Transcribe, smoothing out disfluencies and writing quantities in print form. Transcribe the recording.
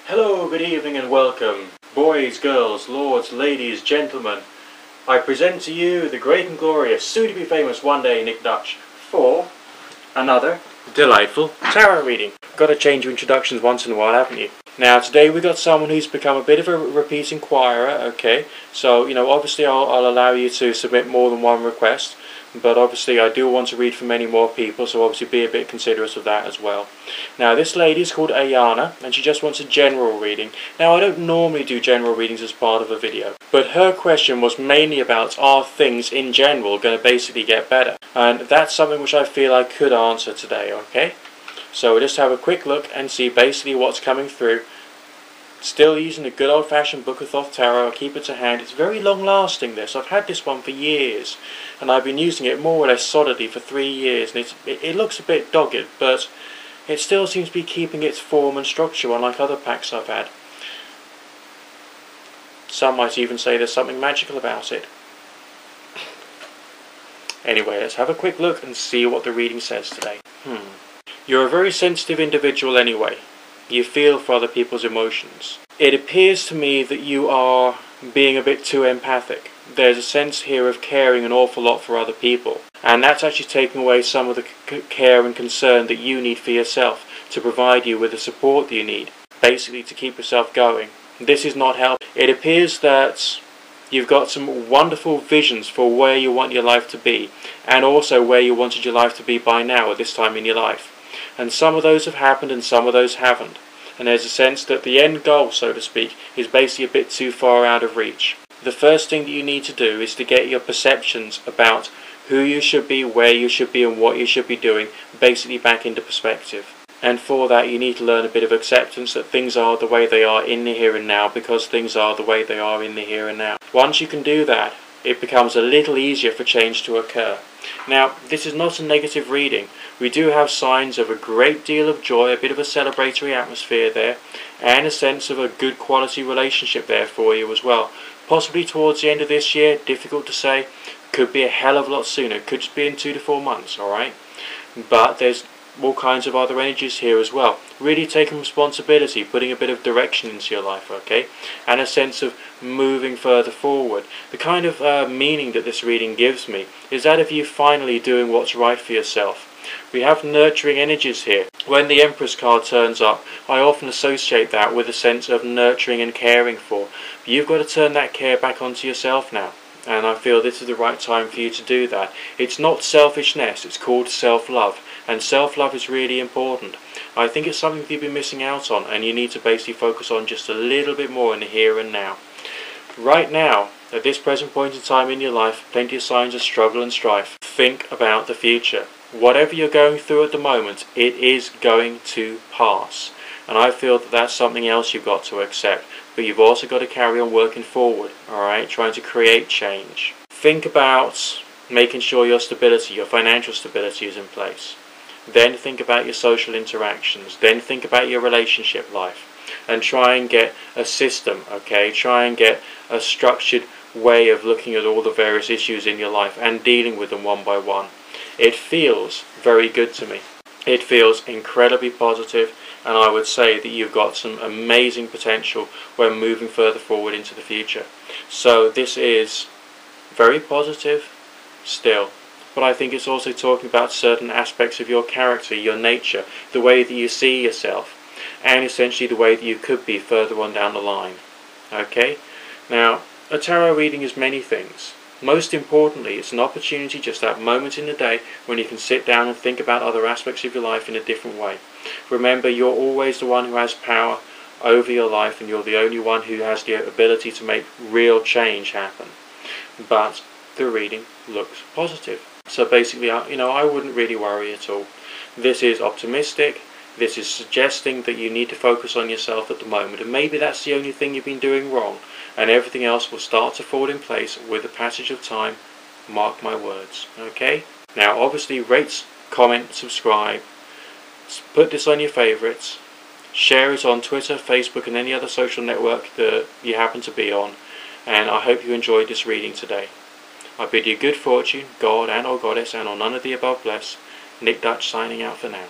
Hello, good evening and welcome, boys, girls, lords, ladies, gentlemen. I present to you the great and glorious, soon-to-be famous one day Nick Dutch for another delightful tarot reading. Got to change your introductions once in a while, haven't you? Now, today we got someone who's become a bit of a repeat inquirer, okay? So, obviously I'll allow you to submit more than one request, but obviously I do want to read for many more people, so obviously be a bit considerate of that as well. Now, this lady is called Ayana, and she just wants a general reading. Now, I don't normally do general readings as part of a video, but her question was mainly about, are things in general going to basically get better? And that's something which I feel I could answer today, okay? So we'll just have a quick look and see basically what's coming through. Still using the good old-fashioned Book of Thoth Tarot. I'll keep it to hand. It's very long-lasting, this. I've had this one for years, and I've been using it more or less solidly for 3 years, and it looks a bit dogged, but it still seems to be keeping its form and structure, unlike other packs I've had. Some might even say there's something magical about it. Anyway, let's have a quick look and see what the reading says today. You're a very sensitive individual anyway. You feel for other people's emotions. It appears to me that you are being a bit too empathic. There's a sense here of caring an awful lot for other people, and that's actually taking away some of the care and concern that you need for yourself to provide you with the support that you need, basically to keep yourself going. This is not helping. It appears that you've got some wonderful visions for where you want your life to be, and also where you wanted your life to be by now at this time in your life. And some of those have happened and some of those haven't. And there's a sense that the end goal, so to speak, is basically a bit too far out of reach. The first thing that you need to do is to get your perceptions about who you should be, where you should be, and what you should be doing basically back into perspective. And for that you need to learn a bit of acceptance that things are the way they are in the here and now, because things are the way they are in the here and now. Once you can do that, it becomes a little easier for change to occur. Now, this is not a negative reading. We do have signs of a great deal of joy, a bit of a celebratory atmosphere there, and a sense of a good quality relationship there for you as well. Possibly towards the end of this year, difficult to say. Could be a hell of a lot sooner. Could just be in 2 to 4 months, alright? But there's all kinds of other energies here as well. Really taking responsibility, putting a bit of direction into your life, okay? And a sense of moving further forward. The kind of meaning that this reading gives me is that of you finally doing what's right for yourself. We have nurturing energies here. When the Empress card turns up, I often associate that with a sense of nurturing and caring for. But you've got to turn that care back onto yourself now. And I feel this is the right time for you to do that. It's not selfishness, it's called self-love. And self-love is really important. I think it's something you've been missing out on, and you need to basically focus on just a little bit more in the here and now. Right now, at this present point in time in your life, plenty of signs of struggle and strife. Think about the future. Whatever you're going through at the moment, it is going to pass. And I feel that that's something else you've got to accept. But you've also got to carry on working forward, alright? Trying to create change. Think about making sure your stability, your financial stability is in place. Then think about your social interactions. Then think about your relationship life. And try and get a system, okay? Try and get a structured way of looking at all the various issues in your life and dealing with them one by one. It feels very good to me. It feels incredibly positive, and I would say that you've got some amazing potential when moving further forward into the future. So this is very positive still. But I think it's also talking about certain aspects of your character, your nature, the way that you see yourself, and essentially the way that you could be further on down the line. Okay? Now, a tarot reading is many things. Most importantly, it's an opportunity, just that moment in the day, when you can sit down and think about other aspects of your life in a different way. Remember, you're always the one who has power over your life, and you're the only one who has the ability to make real change happen. But the reading looks positive. So basically, I wouldn't really worry at all. This is optimistic. This is suggesting that you need to focus on yourself at the moment. And maybe that's the only thing you've been doing wrong. And everything else will start to fall in place with the passage of time. Mark my words. Okay? Now, obviously, rate, comment, subscribe. Put this on your favourites. Share it on Twitter, Facebook, and any other social network that you happen to be on. And I hope you enjoyed this reading today. I bid you good fortune, God and or Goddess, and on none of the above bless. Nick Dutch signing out for now.